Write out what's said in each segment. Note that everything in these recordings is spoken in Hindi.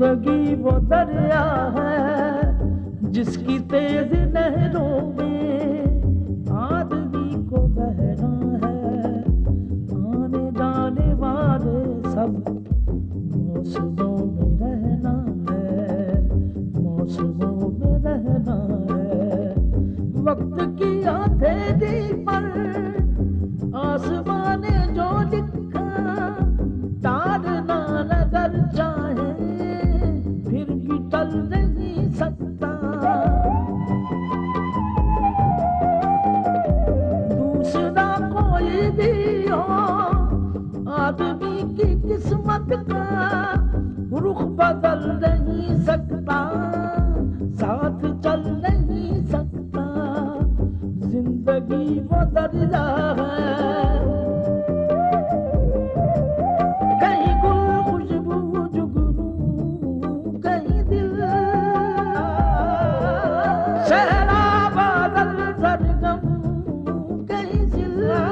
जिंदगी वो दरिया है जिसकी तेज लहरों में आदमी को बहना है। आने जाने वाले सब मौसमों में रहना है, मौसमों में रहना है। वक्त की हथेली पर आसमान ने जो लिखा तारना नगर चाहे फिर भी टल नहीं सकता। दूसरा कोई भी हो आदमी की किस्मत का रुख बदल नहीं सकता, साथ चल नहीं सकता। जिंदगी वो दरिया है, कहीं गुल खुशबू जुगनू, कहीं दिल सहरा बादल सरगम, कहीं जिला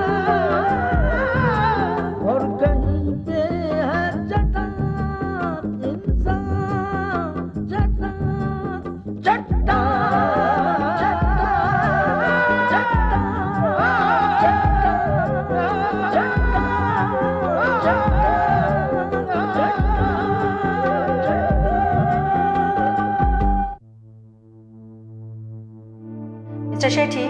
और कहीं पे है चट्टान इंसान, चट्टान चट्टान। मिस्टर शेट्टी,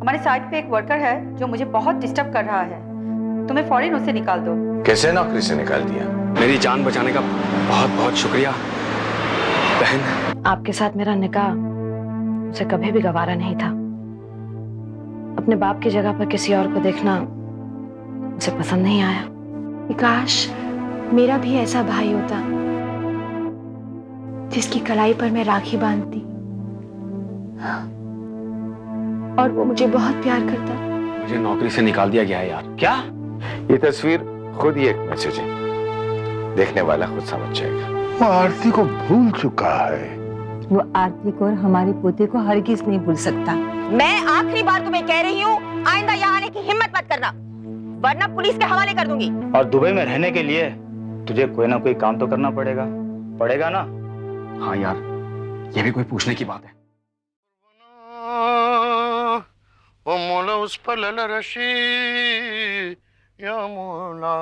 हमारे साइट पे एक वर्कर है जो मुझे बहुत डिस्टर्ब कर रहा है। तुम्हें फौरन उसे निकाल दो। कैसे नौकरी से निकाल दिया? मेरी जान बचाने का बहुत बहुत शुक्रिया बहन। आपके साथ मेरा निकाह मुझे कभी भी गवारा नहीं था। अपने बाप की जगह पर किसी और को देखना मुझे पसंद नहीं आया। काश मेरा भी ऐसा भाई होता जिसकी कलाई पर मैं राखी बांधती और वो मुझे बहुत प्यार करता। मुझे नौकरी से निकाल दिया गया है यार। क्या? ये तस्वीर खुद ही एक मैसेज है, देखने वाला खुद समझ जाएगा। वो आरती को भूल चुका है। वो आरती को और हमारी पोते को हरगिज नहीं भूल सकता। मैं आखिरी बार तुम्हें कह रही हूँ, आइंदा यहाँ आने की हिम्मत मत करना, वरना पुलिस के हवाले कर दूंगी। और दुबई में रहने के लिए तुझे कोई ना कोई काम तो करना पड़ेगा ना? हाँ यार, ये भी कोई पूछने की बात है। ओ मोला उस पर लला रशी या मोला।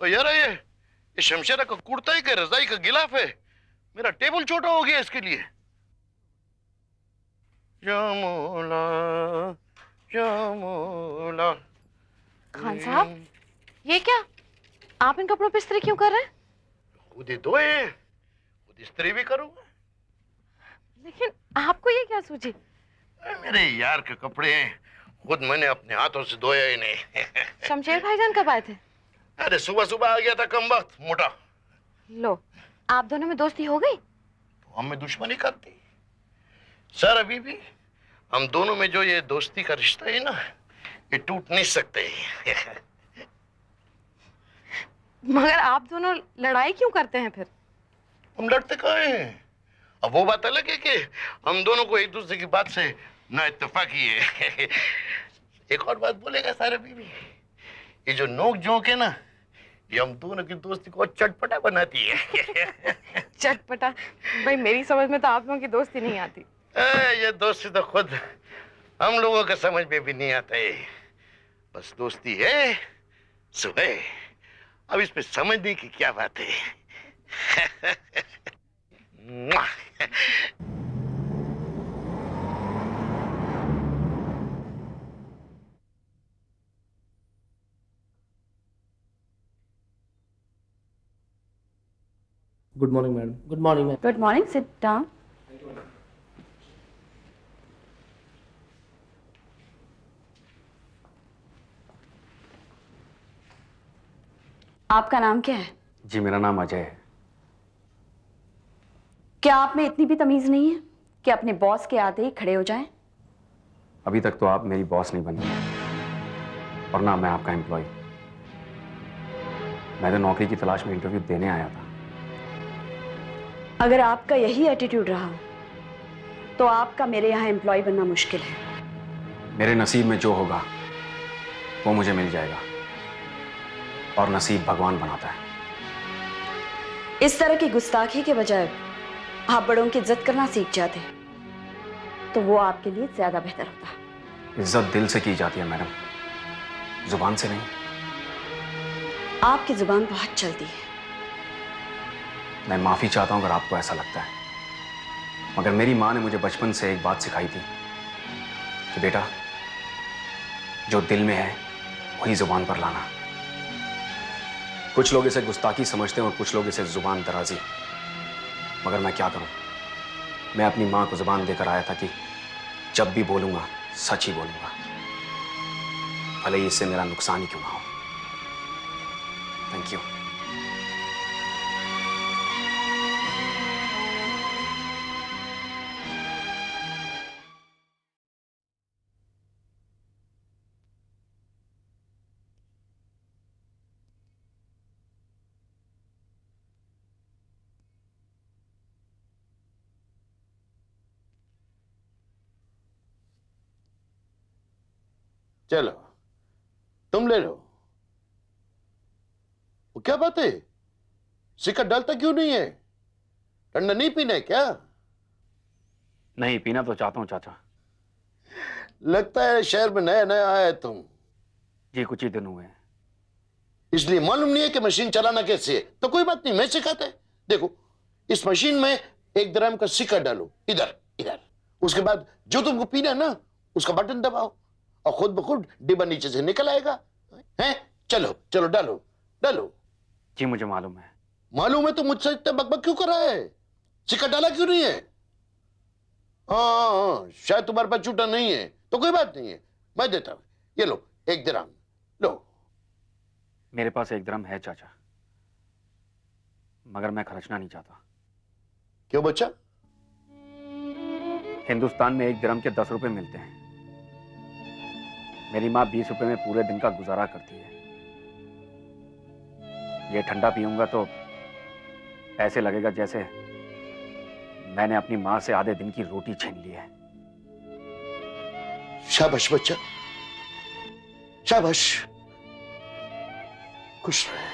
ओ यार ये शमशेरा का कुर्ता ही का रजाई का गिलाफ है। मेरा टेबल छोटा हो गया इसके लिए। या मोला या मोला। खान साहब, ये क्या? आप इन कपड़ों पे इस्त्री क्यों कर रहे हैं? खुद ही धोए, खुद इस्त्री भी करूंगा। लेकिन आपको ये क्या सूझी? मेरे यार के कपड़े हैं, खुद मैंने अपने हाथों से धोया ही नहीं। शमशेर भाईजान कब आए थे? अरे सुबह सुबह आ गया था कम वक्त मोटा। लो, आप दोनों में दोस्ती हो गई? तो हमें दुश्मनी करती सर। अभी भी हम दोनों में जो ये दोस्ती का रिश्ता है ना, ये टूट नहीं सकते। मगर आप दोनों लड़ाई क्यों करते हैं फिर? हम लड़ते कहाँ हैं? अब वो बात अलग है कि हम दोनों को एक दूसरे की बात से ना इत्तेफाकी है। एक और बात बोलेगा सारे बीवी, ये जो नोक झोंक है ना, ये हम दोनों की दोस्ती को चटपटा बनाती है। चटपटा? भाई मेरी समझ में तो आप लोगों की दोस्ती नहीं आती। ये दोस्ती तो खुद हम लोगों के समझ में भी नहीं आता है। बस दोस्ती है सुबह, अब इसमें समझने की क्या बात है। Good morning madam. Good morning ma'am. Good morning, sit down. आपका नाम क्या है? जी मेरा नाम अजय है। क्या आप में इतनी भी तमीज नहीं है कि अपने बॉस के आते ही खड़े हो जाएं? अभी तक तो आप मेरी बॉस नहीं बनी और ना मैं आपका एम्प्लॉय। मैं तो नौकरी की तलाश में इंटरव्यू देने आया था। अगर आपका यही एटीट्यूड रहा तो आपका मेरे यहाँ एम्प्लॉय बनना मुश्किल है। मेरे नसीब में जो होगा वो मुझे मिल जाएगा और नसीब भगवान बनाता है। इस तरह की गुस्ताखी के बजाय आप बड़ों की इज्जत करना सीख जाते तो वो आपके लिए ज्यादा बेहतर होता। इज्जत दिल से की जाती है मैडम, जुबान से नहीं। आपकी जुबान बहुत चलती है। मैं माफी चाहता हूं अगर आपको ऐसा लगता है, मगर मेरी मां ने मुझे बचपन से एक बात सिखाई थी कि बेटा, जो दिल में है वही जुबान पर लाना। कुछ लोग इसे गुस्ताखी समझते हैं और कुछ लोग इसे जुबान दराजी, मगर मैं क्या करूं? मैं अपनी मां को जुबान देकर आया था कि जब भी बोलूंगा सच ही बोलूंगा, भले ही इससे मेरा नुकसान ही क्यों ना हो। Thank you. चलो तुम ले लो। वो क्या बात है, सिक्का डालता क्यों नहीं है? ठंडा नहीं पीना है क्या? नहीं, पीना तो चाहता हूं चाचा। लगता है शहर में नया नया आया है तुम। जी कुछ ही दिन हुए हैं। इसलिए मालूम नहीं है कि मशीन चलाना कैसे है। तो कोई बात नहीं, मैं सिखाता है। देखो, इस मशीन में 1 दिरहम का सिक्का डालो, इधर इधर। उसके बाद जो तुमको पीना है ना, उसका बटन दबाओ और खुद ब खुद डिब्बा नीचे से निकल आएगा। हैं? चलो चलो डालो डालो। जी मुझे मालूम है। मालूम है तो मुझसे इतना बकबक क्यों कर रहा है? सिक्का डाला क्यों नहीं है? हाँ, शायद तुम्हारे पास झूठा नहीं है, तो कोई बात नहीं है, मैं देता हूं। ये लो 1 दिरहम लो। मेरे पास 1 दिरहम है चाचा, मगर मैं खर्चना नहीं चाहता। क्यों बच्चा? हिंदुस्तान में 1 दिरहम के 10 रुपए मिलते हैं। मेरी माँ 20 रुपए में पूरे दिन का गुजारा करती है। ये ठंडा पीऊंगा तो ऐसे लगेगा जैसे मैंने अपनी माँ से आधे दिन की रोटी छीन ली है। शाबाश बच्चा, शाबाश, खुश रहे।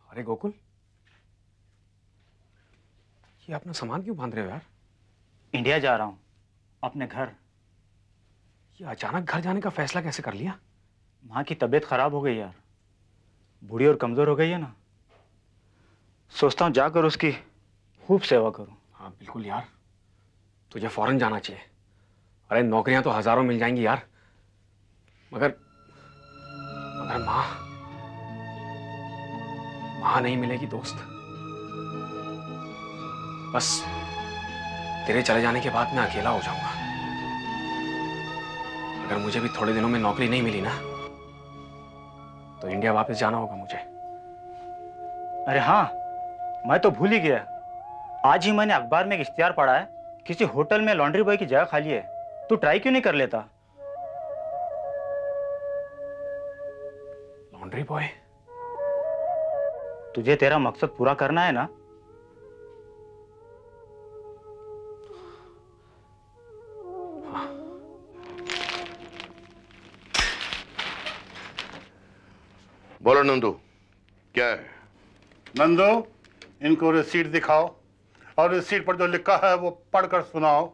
अरे गोकुल, ये अपना सामान क्यों बांध रहे हो यार? इंडिया जा रहा हूं, अपने घर। ये अचानक घर जाने का फैसला कैसे कर लिया? माँ की तबीयत खराब हो गई यार, बूढ़ी और कमजोर हो गई है ना। सोचता हूँ जाकर उसकी खूब सेवा करूं। हाँ बिल्कुल यार, तुझे फौरन जाना चाहिए। अरे नौकरियां तो हजारों मिल जाएंगी यार, मगर मगर मां नहीं मिलेगी दोस्त। बस तेरे चले जाने के बाद मैं अकेला हो जाऊंगा। अगर मुझे भी थोड़े दिनों में नौकरी नहीं मिली ना, तो इंडिया वापस जाना होगा मुझे। अरे हाँ, मैं तो भूल ही गया। आज ही मैंने अखबार में एक इश्तिहार पढ़ा है, किसी होटल में लॉन्ड्री बॉय की जगह खाली है। तू ट्राई क्यों नहीं कर लेता? Laundry boy? तुझे तेरा मकसद पूरा करना है ना? बोलो नंदू, क्या है? नंदू, इनको रिसीट दिखाओ और रिसीट पर जो लिखा है वो पढ़कर सुनाओ।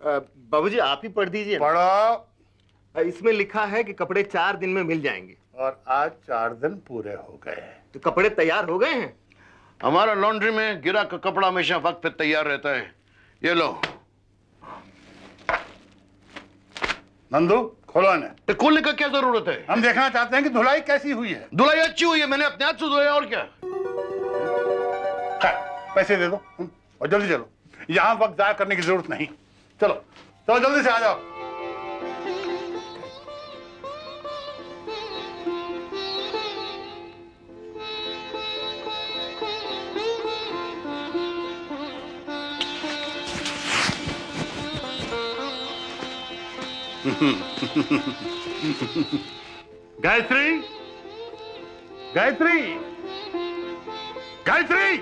बाबूजी आप ही पढ़ दीजिए। पढ़ो। इसमें लिखा है कि कपड़े 4 दिन में मिल जाएंगे। और आज 4 दिन पूरे हो गए। तो कपड़े तैयार हो गए हैं? हमारा लॉन्ड्री में गिरा का कपड़ा हमेशा वक्त पे तैयार रहता है। ये लो। नंदू खोलो इन्हें। तो खोलने का क्या जरूरत है? हम देखना चाहते हैं कि धुलाई कैसी हुई है। धुलाई अच्छी हुई है, मैंने अपने हाथ से धोया। और क्या? पैसे दे दो और जल्दी चलो, यहाँ वक्त जाया करने की जरूरत नहीं। चलो चलो जल्दी से आ जाओ। गायत्री, गायत्री, गायत्री!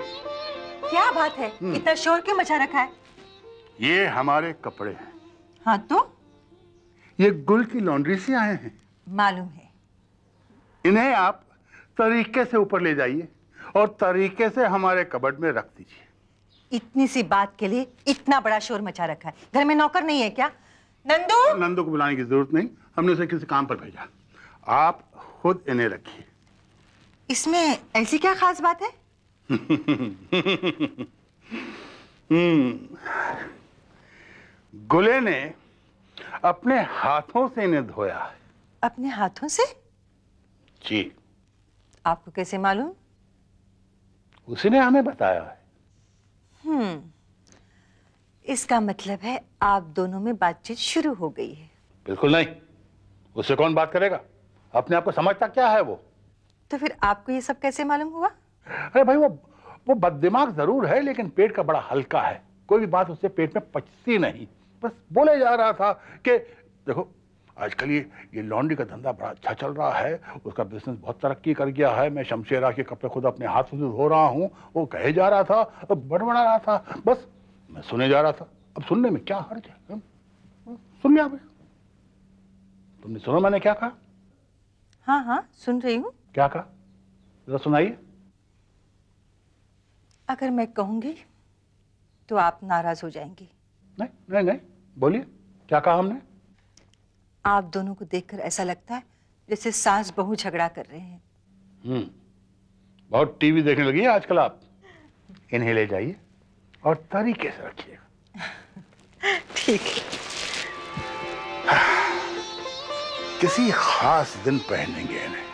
क्या बात है, इतना शोर क्यों मचा रखा है? ये हमारे कपड़े हैं। हाँ तो? ये गुल की लॉन्ड्री से आए हैं। मालूम है। इन्हें आप तरीके से ऊपर ले जाइए और तरीके से हमारे कबर्ड में रख दीजिए। इतनी सी बात के लिए इतना बड़ा शोर मचा रखा है। घर में नौकर नहीं है क्या? नंदू। नंदू को बुलाने की जरूरत नहीं, हमने उसे किसी काम पर भेजा। आप खुद इन्हें रखिए। इसमें ऐसी क्या खास बात है? गुले ने अपने हाथों से इन्हें धोया है। अपने हाथों से? जी। आपको कैसे मालूम? उसी ने हमें बताया है। इसका मतलब है आप दोनों में बातचीत शुरू हो गई है। बिल्कुल नहीं, उससे कौन बात करेगा? अपने आप को समझता क्या है वो? तो फिर आपको ये सब कैसे मालूम हुआ? अरे भाई, वो बददिमाग जरूर है, लेकिन पेट का बड़ा हल्का है। कोई भी बात उससे पेट में पचती नहीं। बस बोले जा रहा था कि देखो, आजकल ये लॉन्ड्री का धंधा बड़ा अच्छा चल रहा है, उसका बिजनेस बहुत तरक्की कर गया है। मैं शमशेरा के कपड़े खुद अपने हाथों से धो रहा हूँ। वो कहे जा रहा था, बड़बड़ा रहा था, बस मैं सुने जा रहा था। अब सुनने में क्या हर्ज है? सुन लिया। तुमने सुना मैंने क्या कहा? हाँ हाँ, सुन रही हूँ। क्या कहा, जरा सुनाइए। अगर मैं कहूंगी तो आप नाराज हो जाएंगी। नहीं नहीं नहीं, बोलिए, क्या कहा हमने? आप दोनों को देखकर ऐसा लगता है जैसे सास बहू झगड़ा कर रहे हैं। बहुत टीवी देखने लगी है आजकल आप। इन्हें ले जाइए और तरीके से रखिएगा। ठीक है। किसी खास दिन पहनेंगे इन्हें,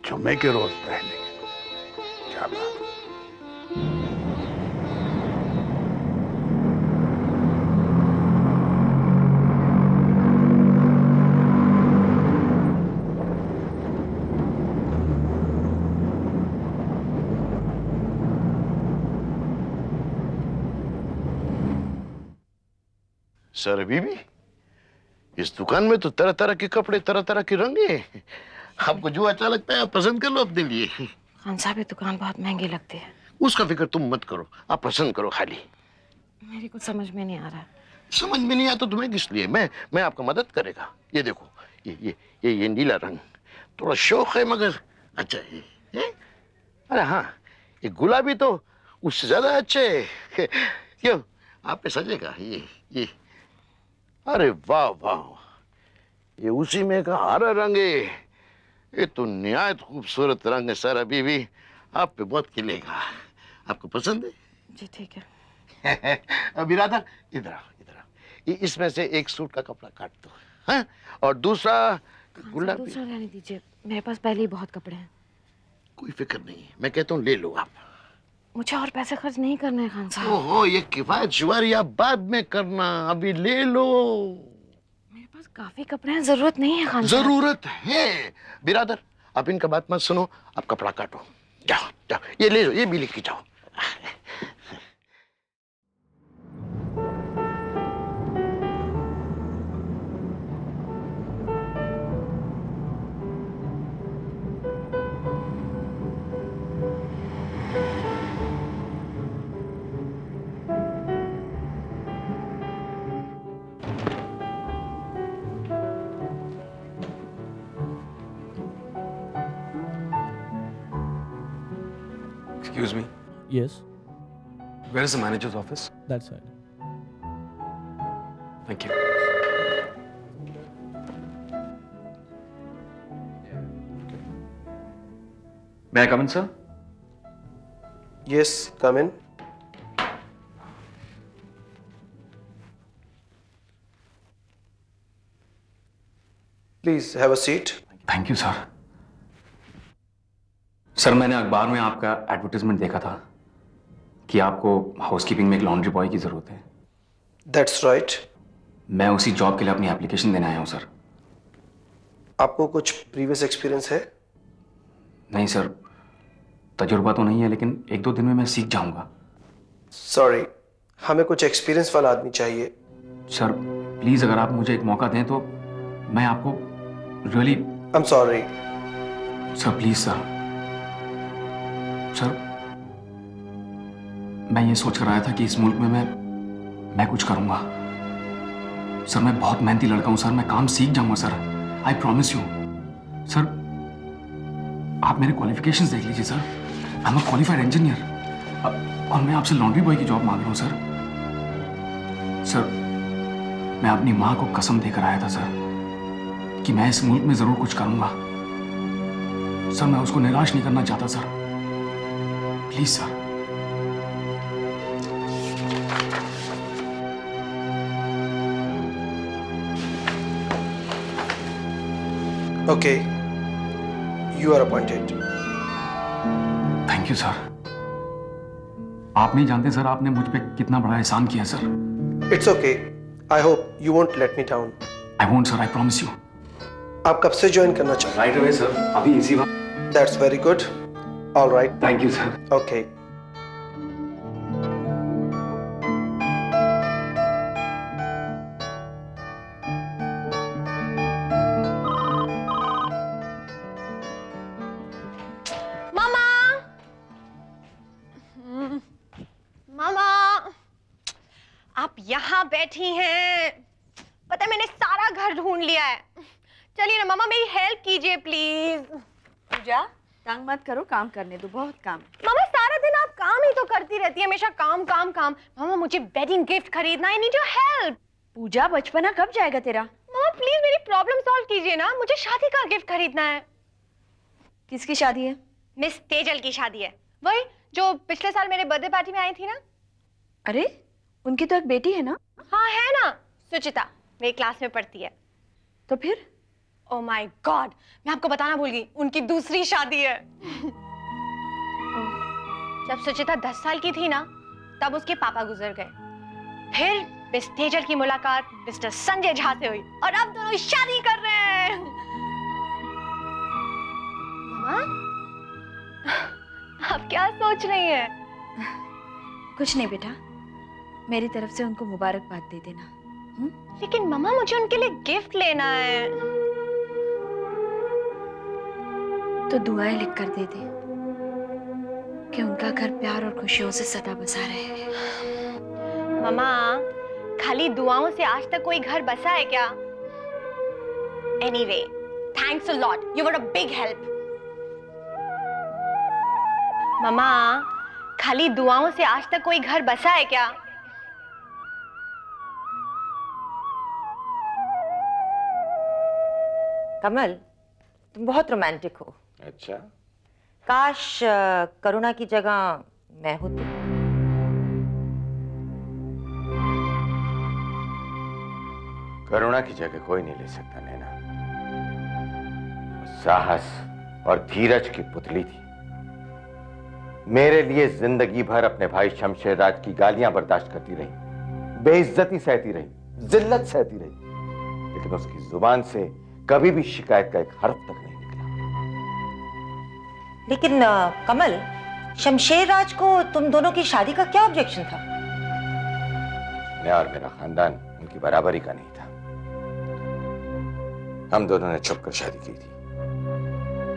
जुम्मे के रोज पहनेंगे। क्या बात। सर बीबी, इस दुकान में तो तरह तरह के कपड़े, तरह तरह के रंग हैं। आपको जो अच्छा लगता है आप पसंद कर लो अपने लिए। खान साहब, ये दुकान बहुत महंगी लगती है। उसका फिक्र तुम मत करो, आप पसंद करो खाली। मेरी कुछ समझ में नहीं आ रहा है। समझ में नहीं आता तो तुम्हें किस लिए? मैं आपका मदद करेगा। ये देखो, ये नीला रंग थोड़ा शौक है, मगर अच्छा है। अरे हाँ, ये गुलाबी तो उससे ज्यादा अच्छे है। क्यों, आप पे सजेगा ये। अरे वाह वाह, ये उसी में का हरा रंग है। ये तो निहायत खूबसूरत रंग है सर। अभी भी आप पे बहुत खिलेगा। आपको पसंद है? जी ठीक है। बिरादर, इधर आओ। इसमें से एक सूट का कपड़ा काट दो, हाँ? और दूसरा गुलाबी। दूसरा रहने दीजिए, मेरे पास पहले ही बहुत कपड़े हैं। कोई फिक्र नहीं है, मैं कहता हूँ ले लो आप। मुझे और पैसे खर्च नहीं करने हैं खान साहब। ओहो, ये किफायत शुमारी आप बाद में करना, अभी ले लो। मेरे पास काफी कपड़े हैं, जरूरत नहीं है खान साहब। जरूरत है बिरादर, आप इनका बात मत सुनो, आप कपड़ा काटो। जाओ जाओ, ये ले लो, ये भी लेके जाओ। Excuse me. Yes, Where is the manager's office? that's right. Thank you. May I come in, sir? Yes, come in. Please have a seat. Thank you, sir. Sir, मैंने अखबार में आपका एडवर्टाइजमेंट देखा था कि आपको हाउसकीपिंग में एक लॉन्ड्री बॉय की जरूरत है। That's right. मैं उसी जॉब के लिए अपनी एप्लीकेशन देने आया हूँ सर। आपको कुछ प्रीवियस एक्सपीरियंस है? नहीं सर, तजुर्बा तो नहीं है, लेकिन 1-2 दिन में मैं सीख जाऊंगा। सॉरी, हमें कुछ एक्सपीरियंस वाला आदमी चाहिए। सर प्लीज, अगर आप मुझे एक मौका दें तो मैं आपको really. I am sorry. Sir please sir, मैं ये सोच कर आया था कि इस मुल्क में मैं कुछ करूंगा। सर मैं बहुत मेहनती लड़का हूं सर, मैं काम सीख जाऊंगा sir, I promise you. Sir आप मेरे क्वालिफिकेशंस देख लीजिए sir, I am a qualified engineer और मैं आपसे लॉन्ड्री बॉय की जॉब मांग रहा हूं सर। सर मैं अपनी मां को कसम देकर आया था सर कि मैं इस मुल्क में जरूर कुछ करूंगा सर, मैं उसको निराश नहीं करना चाहता sir, please sir. Okay, you are appointed. Thank you sir. आप नहीं जानते सर आपने मुझ पे कितना बड़ा एहसान किया sir. It's okay. I hope you won't let me down. I won't sir, I promise you. आप कब से ज्वाइन करना चाहते हैं? Right away sir, अभी इसी बात। That's very good. All right. Thank you sir. Okay. यहाँ बैठी हैं, पता है मैंने सारा घर ढूंढ लिया है। चलिए ना मामा मेरी हेल्प कीजिए प्लीज। पूजा तंग मत करो, काम करने दो, बहुत काम। मामा सारा दिन आप काम ही तो करती रहती है, हमेशा काम काम काम। मामा मुझे वेडिंग गिफ्ट खरीदना है, आई नीड योर हेल्प। पूजा बचपना कब जाएगा तेरा? मामा प्लीज मेरी प्रॉब्लम सॉल्व कीजिए ना, मुझे शादी का गिफ्ट खरीदना है। किसकी शादी है? मिस तेजल की शादी है, वही जो पिछले साल मेरे बर्थडे पार्टी में आई थी ना। अरे उनकी तो एक बेटी है ना? हाँ है ना, सुचिता मेरी क्लास में पढ़ती है। तो फिर? ओह माय गॉड, मैं आपको बताना भूल गई, उनकी दूसरी शादी है। जब सुचिता 10 साल की थी ना, तब उसके पापा गुजर गए। फिर मिस तेजल की मुलाकात मिस्टर संजय झा से हुई और अब दोनों शादी कर रहे हैं। मामा आप क्या सोच रही हैं? कुछ नहीं बेटा, मेरी तरफ से उनको मुबारकबाद दे देना। लेकिन मम्मा मुझे उनके लिए गिफ्ट लेना है। तो दुआएं लिख कर दे दे कि उनका घर प्यार और खुशियों से सदा बसा रहे। मम्मा खाली दुआओं से आज तक कोई घर बसा है क्या? Anyway thanks a lot, you were a big help. मम्मा खाली दुआओं से आज तक कोई घर बसा है क्या? कमल तुम बहुत रोमांटिक हो। अच्छा, काश करुणा की जगह मैं होती। करुणा की जगह कोई नहीं ले सकता नैना। साहस और धीरज की पुतली थी। मेरे लिए जिंदगी भर अपने भाई शमशेर राज की गालियां बर्दाश्त करती रही, बेइज्जती सहती रही, जिल्लत सहती रही, लेकिन उसकी जुबान से कभी भी शिकायत का एक हर्फ तक नहीं निकला। लेकिन कमल, शमशेर राज को तुम दोनों की शादी का क्या ऑब्जेक्शन था? मैं और मेरा खानदान उनकी बराबरी का नहीं था। हम दोनों ने छुपकर शादी की थी।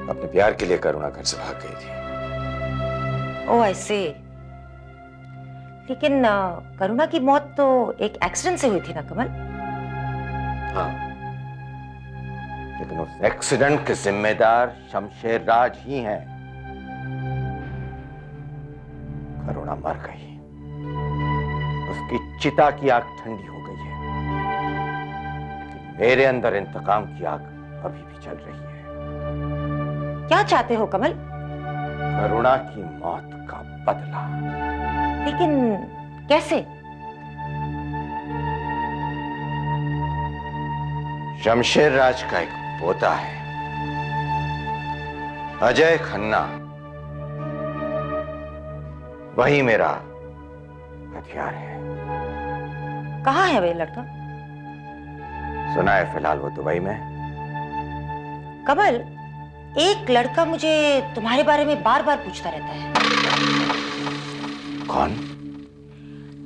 अपने प्यार के लिए करुणा घर से भाग गई थी। ओह ऐसे। लेकिन करुणा की मौत तो एक एक्सीडेंट से हुई थी ना कमल? हाँ, लेकिन उस एक्सीडेंट के जिम्मेदार शमशेर राज ही हैं। करुणा मर गई, उसकी चिता की आग ठंडी हो गई है, लेकिन मेरे अंदर इंतकाम की आग अभी भी चल रही है। क्या चाहते हो कमल? करुणा की मौत का बदला। लेकिन कैसे? शमशेर राज का एक पोता है, अजय खन्ना, वही मेरा हथियार है। कहाँ है वे लड़का? सुना है फिलहाल वो दुबई में। कमल, एक लड़का मुझे तुम्हारे बारे में बार बार पूछता रहता है। कौन?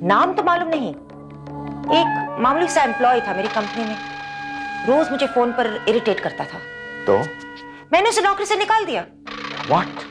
नाम तो मालूम नहीं। एक मामूली सा एम्प्लॉय था मेरी कंपनी में, रोज मुझे फोन पर इरिटेट करता था। तो मैंने उसे नौकरी से निकाल दिया। What?